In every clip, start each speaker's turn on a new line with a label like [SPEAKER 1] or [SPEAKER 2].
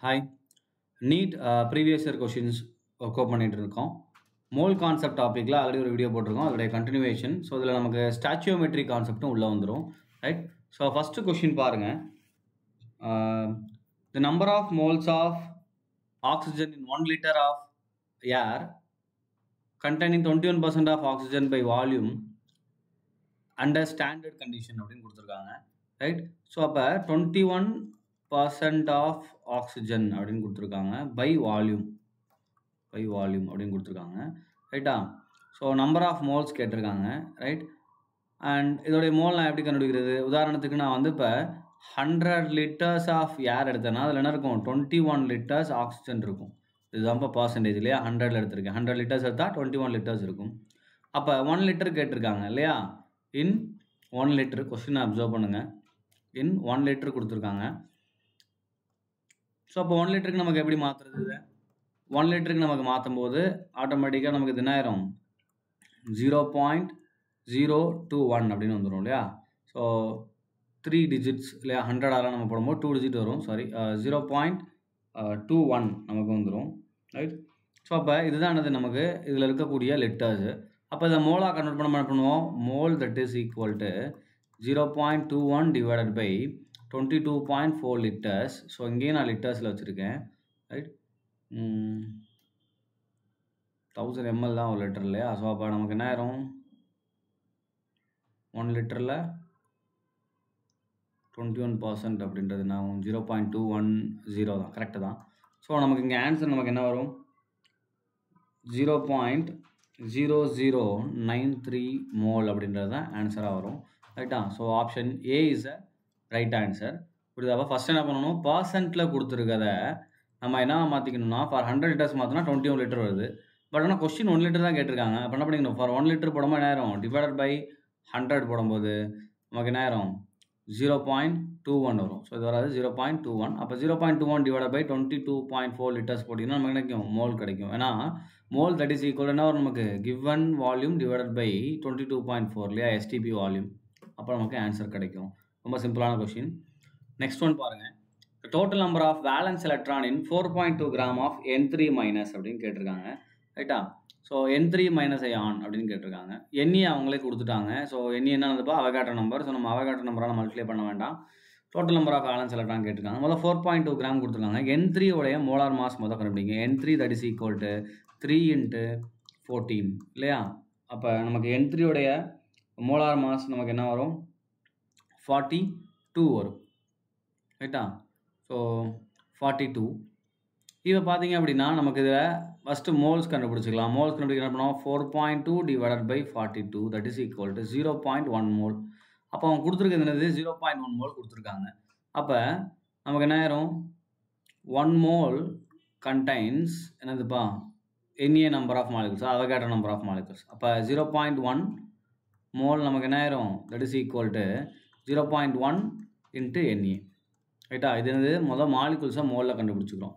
[SPEAKER 1] Hi NEET previous year questions work out பண்ணிட்டு இருக்கோம். Mole concept டாப்பிக்கில் ஆல்ரெடி ஒரு வீடியோ போட்டிருக்கோம், அதோடைய கண்டினியூவேஷன். ஸோ இதில் நமக்கு ஸ்டாச்சியோமெட்ரி கான்செப்டும் உள்ளே வந்துடும். ரைட். ஸோ ஃபஸ்ட்டு கொஷின் பாருங்கள். The number of moles of oxygen in 1 liter of air containing 21% of oxygen by volume under standard condition அப்படின்னு கொடுத்துருக்காங்க. ரைட். ஸோ அப்போ 21% ஆஃப் ஆக்சிஜன் அப்படின்னு கொடுத்துருக்காங்க பை வால்யூம் அப்படின்னு கொடுத்துருக்காங்க. ரைட்டா. ஸோ நம்பர் ஆஃப் மோல்ஸ் கேட்டிருக்காங்க. ரைட். அண்ட் இதோடைய மோல் நான் எப்படி கண்டுபிடிக்கிறது? உதாரணத்துக்கு நான் வந்து இப்போ 100 liters ஆஃப் ஏர் எடுத்தேன்னா அதில் என்ன இருக்கும்? 21 liters ஆக்சிஜன் இருக்கும். இதுதான் இப்போ பர்சன்டேஜ் இல்லையா? 100ல் எடுத்திருக்கேன். 100 liters எடுத்தால் 21 liters இருக்கும். அப்போ 1 liter கேட்டிருக்காங்க இல்லையா? இன் 1 liter கொஸ்டினை அப்சர்வ் பண்ணுங்கள். இன் 1 liter கொடுத்துருக்காங்க. ஸோ அப்போ 1 literக்கு நமக்கு எப்படி மாற்றுறது? 1 literக்கு நமக்கு மாற்றும் போது ஆட்டோமேட்டிக்காக நமக்கு இது என்ன ஆயிரும்? 0.021 அப்படின்னு வந்துடும் இல்லையா? ஸோ 3 digits இல்லையா? 100 நம்ம போடும்போது 2 digit வரும். சாரி, 0.21 நமக்கு வந்துடும். ரைட். ஸோ அப்போ இதுதான் நமக்கு இதில் இருக்கக்கூடிய லிட்டர்ஸு. அப்போ இதை மோலாக கன்வெர்ட் பண்ண என்ன பண்ணுவோம்? Mole that is equal to 0.21 divided by 22.4 liters. So இங்கேயும் நான் லிட்டர்ஸில் வச்சுருக்கேன். ரைட். 1000 ml தான் ஒரு லிட்டர் இல்லையா? ஸோ அப்போ நமக்கு என்ன ஆயிரும்? 1 literல 21% அப்படின்றது நான் 0.210 தான். கரெக்டு தான். ஸோ நமக்கு இங்கே ஆன்சர் நமக்கு என்ன வரும்? 0.0093 மோல் அப்படின்றது தான் ஆன்சராக வரும். ரைட்டா. So option A is a right answer. புரியுதா? ஃபஸ்ட் என்ன பண்ணணும்? பர்சன்ட்டில் கொடுத்துருக்கத நம்ம என்ன மாற்றிக்கணும்னா, ஃபார் 100 liters மாற்றினா 21 liter வருது. பட் ஆனால் கொஸ்டின் 1 liter தான் கேட்டிருக்காங்க. அப்போ என்ன பண்ணிக்கணும்? ஃபார் 1 liter போடும்போது என்ன ஆயிரும்? டிவைடட் பை 100 போடும்போது நமக்கு என்ன ஆயிரும்? 0.21 வரும். ஸோ இது வராது, 0.21. அப்போ 0.21 டிவைட் பை 22.4 liters போட்டிங்கன்னா நமக்கு கிடைக்கும் மோல் கிடைக்கும். ஏன்னா மோல் தட் இஸ் ஈக்குவல் என்ன வரும் நமக்கு? கிவன் வால்யூம் டிவைடட் பை 22.4 இல்லையா? STP volume. அப்போ நமக்கு ஆன்சர் கிடைக்கும். ரொம்ப சிம்பிளான கொஷின். நெக்ஸ்ட் ஒன் பாருங்கள். Total number of valence electron in 4.2 gram of N3 minus அப்படின்னு கேட்டிருக்காங்க. ரைட்டா. ஸோ N3 மைனஸ் அயான் அப்படின்னு கேட்டிருக்காங்க. எண்ணி அவங்களே கொடுத்துட்டாங்க. ஸோ எண்ணி என்னதுப்பா? Avogadro number. ஸோ நம்ம அவகாட்ரோ நம்பரால் மல்டிப்ளை பண்ண வேண்டாம். Total number of valence electron கேட்டிருக்காங்க. முதல்ல 4.2 gram கொடுத்துருக்காங்க. N3 உடைய மோலார் மாஸ் முதல் கண்டுபிடிங்க. N3 that is equal to 3 × 14 இல்லையா? அப்போ நமக்கு N3 உடைய மோலார் மாஸ் நமக்கு என்ன வரும்? 42 வரும். ரைட்டா. ஸோ 42. இப்போ பார்த்தீங்க அப்படின்னா நமக்கு இதில் ஃபஸ்ட்டு மோல்ஸ் கண்டுபிடிச்சிக்கலாம். மோல்ஸ் கண்டுபிடிக்க என்ன பண்ணுவோம்? 4.2 divided by 42 that is equal to 0.1 mole. அப்போ அவங்க கொடுத்துருக்கிறது என்னது? 0.1 மோல் கொடுத்துருக்காங்க. அப்போ நமக்கு என்ன ஆயிரும்? 1 மோல் கண்டைன்ஸ் என்னதுப்பா? NA number of molecules, Avogadro number of molecules. அப்போ 0.1 மோல் நமக்கு என்ன ஆயிரும்? That is equal to 0.1 into NA. ரைட்டா. இது என்னது? முதல் மாலிகுல்ஸை மோலில் கண்டுபிடிச்சிக்கிறோம்.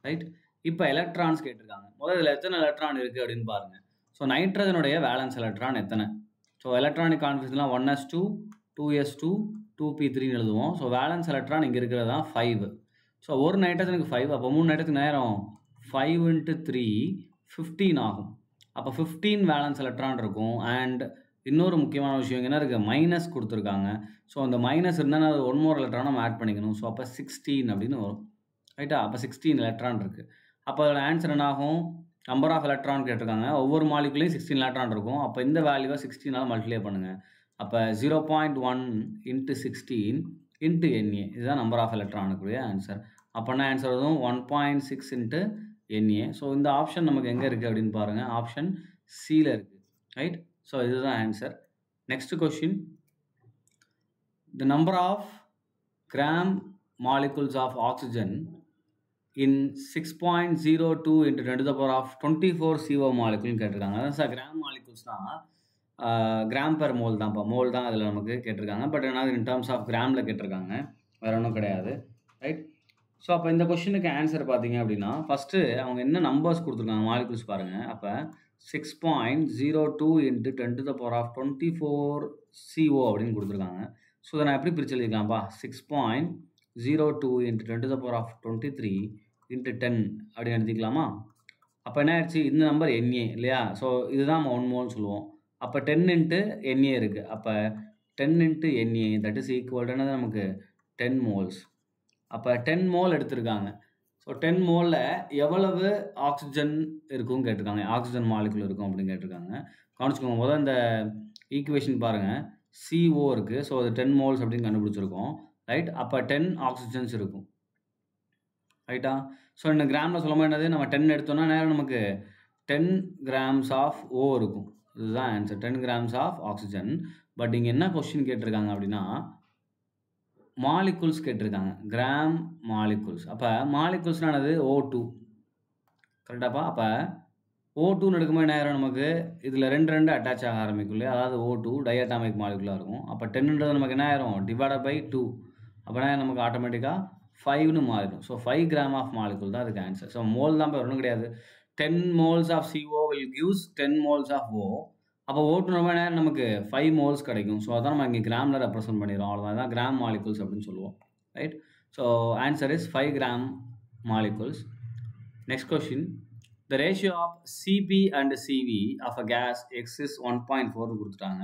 [SPEAKER 1] ரைட். இப்போ எலக்ட்ரான்ஸ் கேட்டிருக்காங்க. முதல்ல இதில் எத்தனை எலக்ட்ரான் இருக்குது அப்படின்னு பாருங்கள். ஸோ நைட்ரஜனுடைய வேலன்ஸ் எலக்ட்ரான் எத்தனை? ஸோ எலக்ட்ரானிக் கான்ஃபிகரேஷன்லாம் 1s2 2s2 2p3 எழுதுவோம். ஸோ வேலன்ஸ் எலக்ட்ரான் இங்கே இருக்கிறது தான் 5. ஸோ ஒரு நைட்ரஜனுக்கு 5. அப்போ 3 நைட்ரஜனுக்கு நேரம் 5 × 3 15 ஆகும். அப்போ 15 வேலன்ஸ் எலக்ட்ரான் இருக்கும். அண்ட் இன்னொரு முக்கியமான விஷயம் என்ன இருக்குது? மைனஸ் கொடுத்துருக்காங்க. ஸோ அந்த மைனஸ் இருந்தால் அது 1 more எலக்ட்ரான் நம்ம ஆட் பண்ணிக்கணும். ஸோ அப்போ 16 அப்படின்னு வரும். ரைட்டா. அப்போ 16 எலக்ட்ரான் இருக்குது. அப்போ அதோட ஆன்சர் என்ன ஆகும்? நம்பர் ஆஃப் எலக்ட்ரான் கேட்டிருக்காங்க. ஒவ்வொரு மாலிகுலையும் 16 எலக்ட்ரான் இருக்கும். அப்போ இந்த வேல்யூவை 16 மல்டிப்ளை பண்ணுங்கள். அப்போ 0.1 × 16 × NA இதுதான் நம்பர் ஆஃப் எலக்ட்ரானுக்குரிய ஆன்சர். அப்போ என்ன ஆன்சர் வரும்? 1.6 × NA. ஸோ இந்த ஆப்ஷன் நமக்கு எங்கே இருக்குது அப்படின்னு பாருங்கள். ஆப்ஷன் சியில் இருக்குது. ரைட். ஸோ இதுதான் answer. Next question. The number of gram molecules of oxygen in 6.02 × 10⁻24 CO molecule கேட்டிருக்காங்க. அதான் சார் கிராம் மாலிகுல்ஸ் தான், கிராம் பெர் மோல் தான்ப்பா. மோல் தான் அதில் நமக்கு கேட்டிருக்காங்க. பட் என்ன இன் டர்ம்ஸ் ஆஃப் கிராமில் கேட்டிருக்காங்க, வேறு ஒன்றும் கிடையாது. ரைட். ஸோ அப்போ இந்த கொஸ்டினுக்கு ஆன்சர் பார்த்தீங்க அப்படின்னா ஃபஸ்ட்டு அவங்க என்ன நம்பர்ஸ் கொடுத்துருக்காங்க மாலிகுல்ஸ் பாருங்கள். அப்போ 6.02 × 10⁻24 CO அப்படின்னு கொடுத்துருக்காங்க. ஸோ இதை நான் எப்படி பிரித்து எழுதிக்கலாம்ப்பா? 6.02 02 into 10 to the power of 23 into 10 அப்படின்னு எடுத்துக்கலாமா? அப்போ என்ன ஆயிடுச்சு, இந்த நம்பர் NA இல்லையா? ஸோ இதுதான் நம்ம 1 மோல் சொல்லுவோம். அப்போ 10 into NA இருக்குது. அப்போ 10 into NA that is equal என்னது நமக்கு 10 மோல்ஸ். அப்போ 10 மோல் எடுத்திருக்காங்க. ஸோ 10 மோலில் எவ்வளவு ஆக்சிஜன் இருக்குன்னு கேட்டிருக்காங்க, ஆக்சிஜன் மாலிகுல் இருக்கும் அப்படின்னு கேட்டிருக்காங்க. கவனிச்சுக்கோங்க, முதல் இந்த ஈக்குவேஷன் பாருங்கள், CO இருக்குது. ஸோ அது 10 மோல்ஸ் அப்படின்னு கண்டுபிடிச்சிருக்கோம், ரைட்? அப்போ 10 ஆக்சிஜன்ஸ் இருக்கும், ரைட்டா? ஸோ இந்த கிராமில் சொல்லும்போது என்னது, நம்ம 10 எடுத்தோம்னா நேரம் நமக்கு 10 கிராம்ஸ் ஆஃப் O இருக்கும். இதுதான் answer, 10 grams of oxygen. But இங்கே என்ன கொஸ்டின் கேட்டிருக்காங்க அப்படின்னா மாலிகுல்ஸ் கேட்டிருக்காங்க, கிராம் மாலிகுல்ஸ். அப்போ மாலிகுல்ஸ்னானது O2, கரெக்டாப்பா? அப்போ O2 எடுக்கும்போது என்ன ஆயிரும், நமக்கு இதில் ரெண்டு அட்டாச் ஆக ஆரம்பிக்கும் இல்லையா? அதாவது O2 டைஅட்டாமிக் மாலிகுலாக இருக்கும். அப்போ 10ன்றது நமக்கு என்ன ஆயிரும், டிவைடட் பை 2. அப்போனா நமக்கு ஆட்டோமேட்டிக்காக 5ன்னு மாறிடும். ஸோ 5 கிராம் ஆஃப் மாலிகுல் தான் அதுக்கு ஆன்சர். ஸோ மோல் தான் இப்போ ஒன்றும் கிடையாது. 10 moles of CO will gives 10 moles of O. அப்போ O2 ரொம்ப நேரம் நமக்கு 5 மோல்ஸ் கிடைக்கும். ஸோ அதான் நம்ம இங்கே கிராமில் ரெப்ரசென்ட் பண்ணிடுறோம், அவ்வளோதான். தான் கிராம் மாலிகுல்ஸ் அப்படின்னு சொல்லுவோம், right? So answer is 5 gram molecules. Next question, the ratio of Cp and Cv of a gas X is 1.4 கொடுத்துட்டாங்க.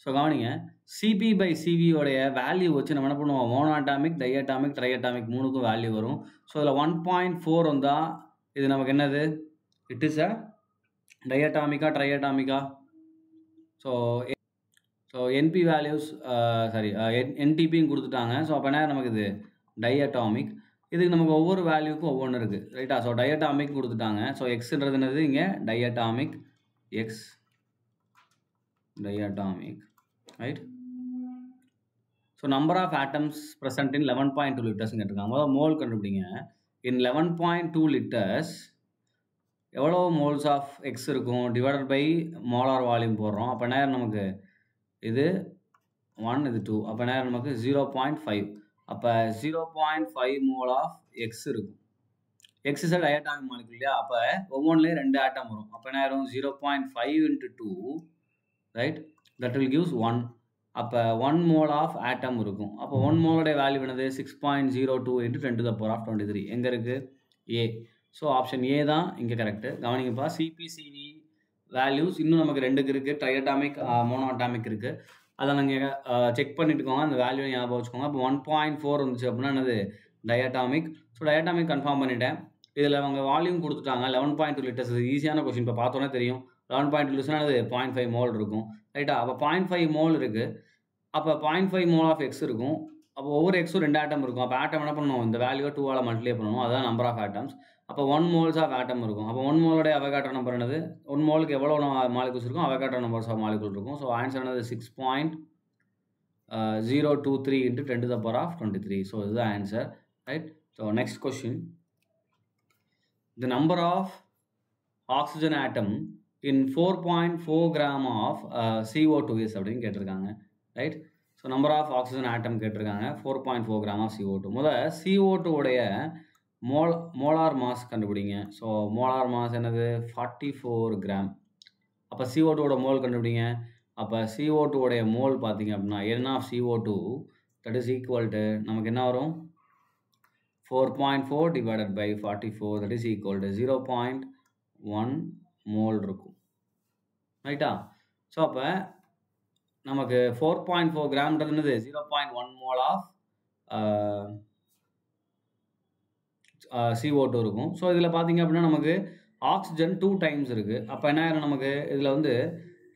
[SPEAKER 1] ஸோ கவனிங்க, Cp by Cv உடைய வேல்யூ வச்சு நம்ம என்ன பண்ணுவோம், மோனோஅட்டாமிக், டைஅட்டாமிக், ட்ரைஅட்டாமிக் மூணுக்கும் வேல்யூ வரும். ஸோ இதில் 1.4 வந்தால் இது நமக்கு என்னது, இட் இஸ் அ டைஅட்டாமிக்கா ட்ரைஅட்டாமிக்கா? ஸோ NP வேல்யூஸ் NTPன்னு கொடுத்துட்டாங்க. ஸோ அப்போ என்ன நமக்கு இது டைஅட்டாமிக். இதுக்கு நமக்கு ஒவ்வொரு வேல்யூக்கும் ஒவ்வொன்று இருக்குது, ரைட்டா? ஸோ டைஅட்டாமிக் கொடுத்துட்டாங்க. ஸோ எக்ஸ்ன்றது என்னது, இங்கே டைஅட்டாமிக், எக்ஸ் டைஅட்டாமிக், ரைட்? So number of atoms present in 11.2 litres கேட்டிருக்காங்க. முதல்ல மோல் கண்டுபிடிங்க. இன் 11.2 லிட்டர்ஸ் எவ்வளோ மோல்ஸ் ஆஃப் எக்ஸ் இருக்கும், டிவைடட் பை மோலார் வால்யூம் போடுறோம். அப்போ நேரம் நமக்கு இது 1, இது 2. அப்போ நேரம் நமக்கு 0.5. அப்போ 0.5 மோல் ஆஃப் எக்ஸ் இருக்கும். எக்ஸ் இஸ் டைஅட்டாமிக் மாலிகுல் இல்லையா? அப்போ ஒவ்வொன்றுலேயும் 2 ஆட்டம் வரும். அப்போ நேரம் 0.5 into 2, right? That will gives 1. அப்போ 1 மோல் ஆஃப் ஆட்டம் இருக்கும். அப்போ 1 மோலோடைய வேல்யூ என்னது, 6.02 into 10 to the power of 23. எங்கே இருக்குது, ஏ. ஸோ ஆப்ஷன் ஏ தான் இங்கே கரெக்டு. கவனிங்கப்பா, CpCv வேல்யூஸ் இன்னும் நமக்கு 2க்கு இருக்குது, ட்ரைஅட்டாமிக், மோனோஅட்டாமிக் இருக்குது. அதை நீங்கள் செக் பண்ணிட்டுக்கோங்க, அந்த வேல்யூ ஞாபகம் வச்சுக்கோங்க. அப்போ 1.4 வந்துச்சு அப்படின்னா என்னது, டைஅட்டாமிக். ஸோ டைஅட்டாமிக் கன்ஃபார்ம் பண்ணிட்டேன். இதில் அவங்க வால்யூம் கொடுத்துட்டாங்க 11.2 லிட்டர்ஸ். இது ஈஸியான கொஸ்டின், இப்போ பார்த்தோன்னே தெரியும். 11.2 லிட்டர்ஸ்னால் அது 0.5 மோல் இருக்கும், ரைட்டா? அப்போ 0.5 மோல் இருக்குது. அப்போ 0.5 மோல் ஆஃப் எக்ஸ் இருக்கும். அப்போ ஒவ்வொரு எக்ஸும் 2 ஆட்டம் இருக்கும். அப்போ ஆட்டம் என்ன பண்ணணும், இந்த வேல்யூவை 2ஆல் மல்டிப்ளை பண்ணணும், அதுதான் நம்பர் ஆஃப் ஆட்டம்ஸ். அப்போ 1 மோல்ஸ் ஆஃப் ஆட்டம் இருக்கும். அப்போ 1 மோலோடைய அவகாட்ரோ நம்பர் என்னது, 1 மோலுக்கு எவ்வளோ மாலிகுல்ஸ் இருக்கும், அவகாட்ரோ நம்பர்ஸ் ஆஃப் மாலிகுல் இருக்கும். ஸோ ஆன்சர் என்னது 6.023 into 10 to the power of 23. So இதுதான் answer, right? So next question, the number of oxygen atom in 4.4 gram of CO2 is அப்படின்னு கேட்டிருக்காங்க, right? So number of oxygen atom கேட்டிருக்காங்க, 4.4 gram of CO2. முதல் CO2 உடைய molar mass கண்டுபிடிங்க. So molar mass என்னது, 44 gram. அப்போ CO2 mole கண்டுபிடிங்க. அப்போ CO2 உடைய மோல் பார்த்தீங்க அப்படின்னா N of CO2 that is equal to நமக்கு என்ன வரும், 4.4 divided by 44 that is equal to 0.1 mole இருக்கும், ரைட்டா? ஸோ அப்போ நமக்கு 4.4 கிராம்ன்றது என்னது, 0.1 மோல் ஆஃப் CO2 இருக்கும். ஸோ இதில் பார்த்தீங்க அப்படின்னா நமக்கு ஆக்சிஜன் 2 டைம்ஸ் இருக்குது. அப்போ என்ன ஆயிரும், நமக்கு இதில் வந்து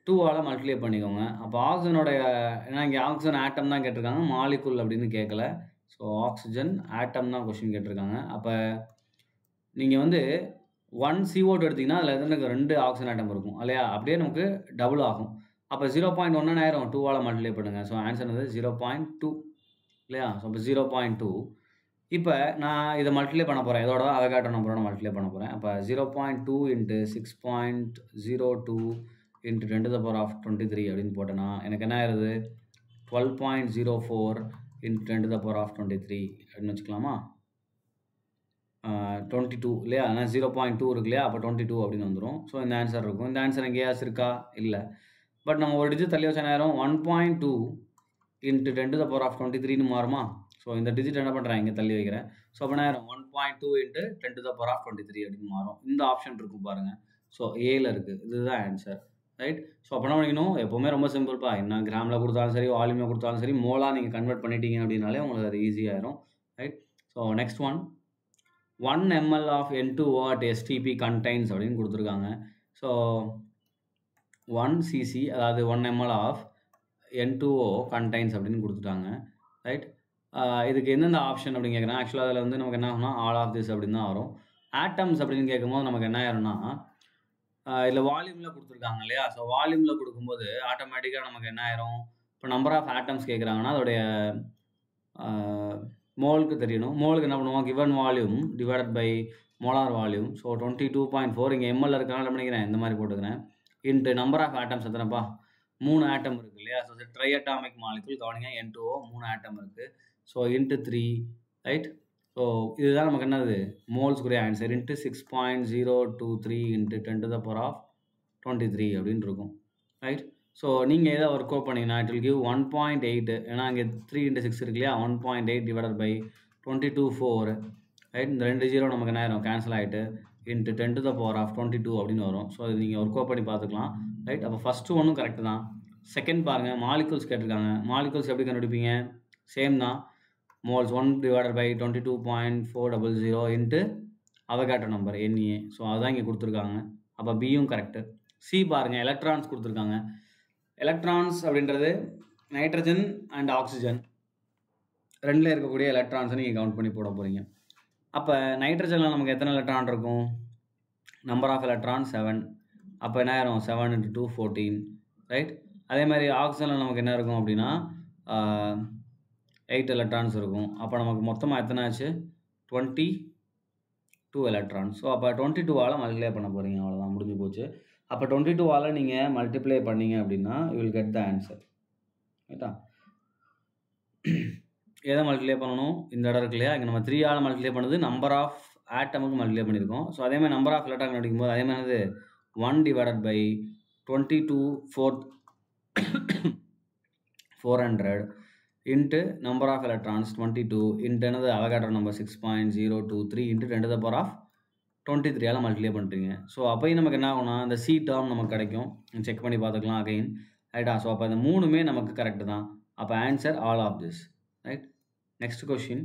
[SPEAKER 1] 2ஆல் மல்டிப்ளை பண்ணிக்கோங்க. அப்போ ஆக்சிஜனோடைய, ஏன்னா இங்கே ஆக்சிஜன் ஆட்டம் தான் கேட்டிருக்காங்க, மாலிகுல் அப்படின்னு கேட்கல. ஸோ ஆக்சிஜன் ஆட்டம் தான் கொஸ்டின் கேட்டிருக்காங்க. அப்போ நீங்கள் வந்து 1 CO2 எடுத்திங்கன்னா அதில் எனக்கு 2 ஆக்சிஜன் ஆட்டம் இருக்கும் இல்லையா? அப்படியே நமக்கு டபுள் ஆகும். அப்போ 0.1 ஆயிரும், 2ஆல் மல்டிப்ளை பண்ணுங்கள். ஸோ ஆன்சர் வந்து 0.2 இல்லையா? ஸோ அப்போ 0.2. இப்போ நான் இதை மல்டிப்ளை பண்ண போகிறேன், இதோட அவகாட்ரோ நம்பரோட மல்டிப்ளை பண்ண போகிறேன். அப்போ 0.2 into 6.02 into 10 to the power of 23 அப்படின்னு போட்டேன்னா எனக்கு என்ன ஆயிருது, 12.04 into 10 to the power of 23 அப்படின்னு வச்சுக்கலாமா? 22 இல்லையா? ஆனால் 0.2 இருக்கு இல்லையா? அப்போ 22 அப்படின்னு வந்துடும். ஸோ இந்த ஆன்சர் இருக்கும். இந்த ஆன்சர் எங்கேயாச்சும் இருக்கா, இல்லை. பட் நம்ம ஒரு டிஜிட் தள்ளி வச்ச நேரம் 1.2 into 10 to the power of 23ன்னு மாறுமா? ஸோ இந்த டிஜிட் என்ன பண்ணுறேன் இங்கே தள்ளி வைக்கிறேன். ஸோ அப்போ நான் 1.2 × 10⁻23 அப்படின்னு மாறும். இந்த ஆப்ஷன் இருக்கும் பாருங்கள். ஸோ ஏல இருக்குது, இதுதான் ஆன்சர். ரைட். ஸோ அப்போ என்ன பண்ணிக்கணும், எப்போவுமே ரொம்ப சிம்பிள்ப்பா. என்ன கிராமில் கொடுத்தாலும் சரி, வால்யூமில் கொடுத்தாலும் சரி, மோலாக நீங்கள் கன்வெர்ட் பண்ணிட்டீங்க அப்படின்னாலே உங்களுக்கு அது ஈஸியாகிடும். Right. So next one, 1 ml of N2O at STP contains அப்படின்னு கொடுத்துருக்காங்க. ஸோ 1 cc அதாவது 1 ml of N2O contains அப்படின்னு கொடுத்துட்டாங்க. ரைட். இதுக்கு எந்தெந்த ஆப்ஷன் அப்படின்னு கேட்குறேன். ஆக்சுவலாக அதில் வந்து நமக்கு என்ன ஆகும்னா ஆல் ஆஃப் திஸ் அப்படின்னு தான் வரும். ஆட்டம்ஸ் அப்படின்னு கேட்கும்போது நமக்கு என்ன ஆயிரும்னா, இதில் வால்யூமில் கொடுத்துருக்காங்க இல்லையா. ஸோ வால்யூமில் கொடுக்கும்போது ஆட்டோமேட்டிக்காக நமக்கு என்ன ஆயிரும், இப்போ நம்பர் ஆஃப் ஆட்டம்ஸ் கேட்குறாங்கன்னா அதோடைய மோலுக்கு தெரியணும். மோலுக்கு என்ன பண்ணுவோம், given volume divided by molar volume. So 22.4 இங்கே எம்எல் இருக்கனால பண்ணிக்கிறேன், இந்த மாதிரி போட்டுக்கிறேன். இன்ட்டு நம்பர் ஆஃப் ஆட்டம்ஸ் எத்தனைப்பா, 3 ஆட்டம் இருக்குது இல்லையா. ஸோ ட்ரைஅட்டாமிக் மாலிகுல் கவனிங்க, N2O 3 ஆட்டம் இருக்குது. So into 3. ரைட். ஸோ இதுதான் நமக்கு என்னது மோல்ஸ்க்குரிய ஆன்சர். இன்ட்டு 6.023 × 10⁻23 அப்படின்னு இருக்கும். ரைட். ஸோ நீங்கள் எதை ஒர்க் அவுட் பண்ணிங்கன்னா இட் வில் கிவ் 1.8. ஏன்னா இங்கே 3 × 6 இருக்கு இல்லையா. 1.8 டிவைடட் பை 22.4. ரைட். இந்த 2 0 நமக்கு என்ன ஆயிரும், கேன்சல் ஆகிட்டு இன்ட்டு 10⁻22 அப்படின்னு வரும். ஸோ இது நீங்கள் ஒர்க் அவுட் பண்ணி பார்த்துக்கலாம். ரைட். அப்போ ஃபஸ்ட்டு ஒன்றும் கரெக்டு தான். செகண்ட் பாருங்கள், மாலிகுல்ஸ் கேட்டிருக்காங்க. மாலிகுல்ஸ் எப்படி கண்டுபிடிப்பீங்க, சேம் தான். Moles 1 divided by 22.400 into Avogadro number NA. So அதுதான் இங்கே கொடுத்துருக்காங்க. அப்போ பியும் கரெக்டு. சி பாருங்கள், எலக்ட்ரான்ஸ் கொடுத்துருக்காங்க. எலக்ட்ரான்ஸ் அப்படின்றது நைட்ரஜன் அண்ட் ஆக்சிஜன் ரெண்டில் இருக்கக்கூடிய எலக்ட்ரான்ஸை நீங்கள் கவுண்ட் பண்ணி போட போகிறீங்க. அப்போ நைட்ரஜனில் நமக்கு எத்தனை எலக்ட்ரான் இருக்கும், நம்பர் ஆஃப் எலக்ட்ரான் 7. அப்போ என்ன ஆயிரும், 7 × 2 14. ரைட். அதே மாதிரி ஆக்சிஜனில் நமக்கு என்ன இருக்கும் அப்படின்னா 8 எலக்ட்ரான்ஸ் இருக்கும். அப்போ நமக்கு மொத்தமாக எத்தனை ஆச்சு, 22 எலக்ட்ரான்ஸ். ஸோ அப்போ 22ஆல் மல்டிப்ளை பண்ண போகிறீங்க, அவ்வளோதான், முடிஞ்சு போச்சு. அப்போ 22ஆல் நீங்கள் மல்டிப்ளை பண்ணீங்க அப்படின்னா you will get the answer. ரைட்டா. எதை மல்டிப்ளை பண்ணணும், இந்த இடம் இருக்கு இல்லையா, இங்கே நம்ம 3ஆல் மல்டிப்ளை பண்ணுறது நம்பர் ஆஃப் ஆட்டமுக்கு மல்டிப்ளை பண்ணியிருக்கோம். ஸோ அதேமாதிரி நம்பர் ஆஃப் எலக்ட்ரான் கிடைக்கும்போது அதே மாதிரி 1 divided by 22/400 into number of electrons 22 into என்னது அவகாட்ரோ நம்பர் 6.023 இன்ட்டு 10⁻23ஆல் மல்டிப்ளை பண்ணுறீங்க. ஸோ அப்போயும் நமக்கு என்ன ஆகும்னா இந்த சி டேர்ம் நமக்கு கிடைக்கும். செக் பண்ணி பார்த்துக்கலாம் அகைன். ரைட்டா. ஸோ அப்போ இந்த 3மே நமக்கு கரெக்டு தான். அப்போ answer all of this. Right. Next question,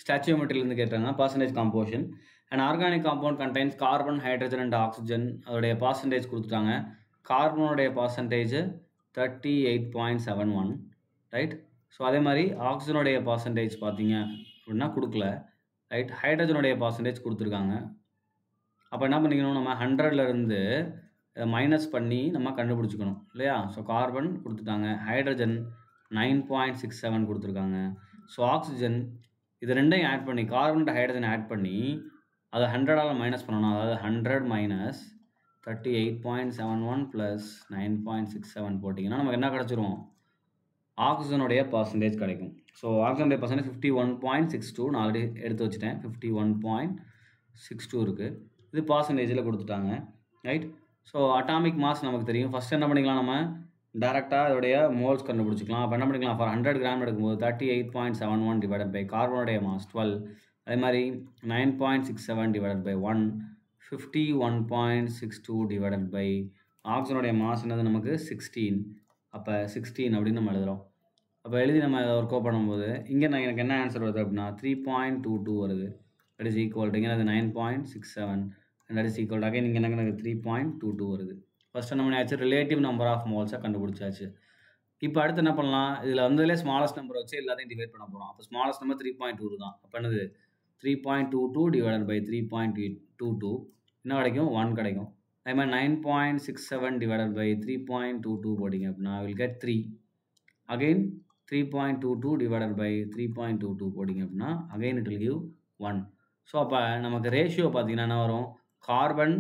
[SPEAKER 1] ஸ்டாச்சியோமெட்ரிலேருந்து கேட்டாங்க. Percentage composition. And organic compound contains carbon, hydrogen and oxygen. அதோடைய பர்சன்டேஜ் கொடுத்துட்டாங்க. கார்பனுடைய பர்சன்டேஜ் 38.71. ரைட். ஸோ அதே மாதிரி ஆக்சிஜனுடைய பர்சன்டேஜ் பார்த்தீங்க அப்படின்னா கொடுக்கல. ரைட். ஹைட்ரஜனுடைய பர்சன்டேஜ் கொடுத்துருக்காங்க. அப்போ என்ன பண்ணிக்கணும், நம்ம 100லேருந்து மைனஸ் பண்ணி நம்ம கண்டுபிடிச்சிக்கணும் இல்லையா. ஸோ கார்பன் கொடுத்துட்டாங்க, ஹைட்ரஜன் 9.67 கொடுத்துருக்காங்க. ஸோ ஆக்சிஜன் இது ரெண்டையும் ஆட் பண்ணி கார்பன் ஹைட்ரஜன் ஆட் பண்ணி அதை 100ஆல் மைனஸ் பண்ணணும். அதாவது 100 மைனஸ் 38.71 ப்ளஸ் 9.67 போட்டிங்கன்னா நமக்கு என்ன கிடச்சிரும், ஆக்சிஜனுடைய பர்சன்டேஜ் கிடைக்கும். ஸோ ஆக்சிஜனுடைய பர்சன்டேஜ் 51.62 நான் ஆல்ரெடி எடுத்து வச்சுட்டேன். 51.62 இருக்குது. இது பர்சன்டேஜில் கொடுத்துட்டாங்க. ரைட். ஸோ அட்டாமிக் மாஸ் நமக்கு தெரியும். ஃபஸ்ட் என்ன பண்ணிக்கலாம், நம்ம டேரெக்டாக இதோடைய மோல்ஸ் கண்டுபிடிச்சிக்கலாம். அப்போ என்ன பண்ணிக்கலாம், ஃபார் 100 கிராம் எடுக்கும்போது 38.71 டிவைடட் பை கார்பனுடைய மாஸ் 12. அதே மாதிரி 9.67 டிவைடட் பை 1, 51.62 டிவைடட் பை ஆக்சிஜனுடைய மாஸ் என்னது நமக்கு 16. அப்போ 16 அப்படின்னு நம்ம எழுதுகிறோம். அப்போ எழுதி நம்ம அதை ஒர்க் அவுட் பண்ணும்போது இங்கே நான் எனக்கு என்ன ஆன்சர் வருது அப்படின்னா 3.22 வருது. தட் இஸ் ஈக்குவல் டு இங்கே அது 9.67 that is equal to again இங்கே எனக்கு 3.22 வருது. ஃபஸ்ட்டு நம்ம ஆச்சு ரிலேட்டிவ் நம்பர் ஆஃப் மோல்ஸை கண்டுபிடிச்சாச்சு. இப்போ அடுத்து என்ன பண்ணலாம், இதில் வந்ததுலேயே ஸ்மாலஸ்ட் நம்பர் வச்சு எல்லாத்தையும் டிவைட் பண்ண போகிறோம். அப்போ ஸ்மாலஸ்ட் நம்பர் 3.22 தான். அப்போ என்னது 3.22 டிவைடட் பை 3.22 என்ன கிடைக்கும், 1 கிடைக்கும். அதே மாதிரி 9.67 டிவைடட் பை 3.22 போட்டிங்க அப்படின்னா will get 3. Again 3.22 divided by 3.22 போட்டிங்க அப்படின்னா again it will give 1. So அப்போ நமக்கு ரேஷியோ பார்த்தீங்கன்னா என்ன வரும், கார்பன்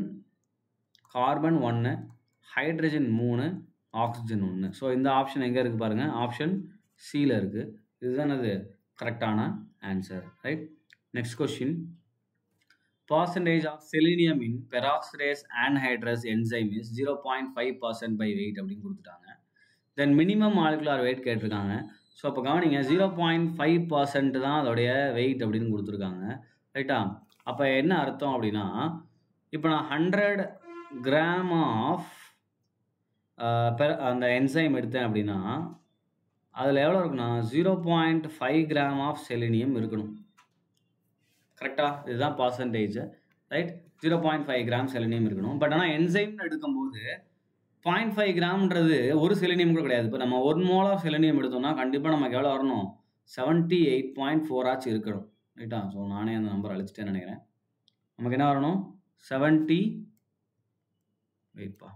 [SPEAKER 1] 1, ஹைட்ரஜன் 3, ஆக்சிஜன் 1. ஸோ இந்த ஆப்ஷன் எங்கே இருக்குது பாருங்கள், ஆப்ஷன் சியில் இருக்குது. இதுதான் அது கரெக்டான answer. Right. Next question, percentage of selenium in peroxidase anhydrous enzyme is 0.5% by weight அப்படின்னு கொடுத்துட்டாங்க. தென் மினிமம் மாலிகுலார் வெயிட் கேட்டிருக்காங்க. ஸோ அப்போ கவனிங்க 0.5% தான் அதோடைய வெயிட் அப்படின்னு கொடுத்துருக்காங்க. ரைட்டா? அப்போ என்ன அர்த்தம் அப்படின்னா, இப்போ நான் 100 கிராம் ஆஃப் அந்த என்சைம் எடுத்தேன் அப்படின்னா, அதில் எவ்வளோ இருக்குன்னா 0.5 கிராம் ஆஃப் செலினியம் இருக்கணும். கரெக்டா? இதுதான் பர்சன்டேஜ். ரைட்? 0.5 கிராம் செலினியம் இருக்கணும். பட் ஆனால் என்சைம்னு எடுக்கும்போது 0.5 கிராம்ன்றது ஒரு செலினியம் கூட கிடையாது. இப்போ நம்ம 1 மோல் ஆஃப் செலினியம் எடுத்தோம்னா கண்டிப்பாக நமக்கு எவ்வளோ வரணும்? 78.4 ஆச்சு இருக்கணும். ரைட்டா? ஸோ நானே அந்த நம்பர் அழிச்சிட்டேன்னு நினைக்கிறேன். நமக்கு என்ன வரணும்? 70 வெயிட்பா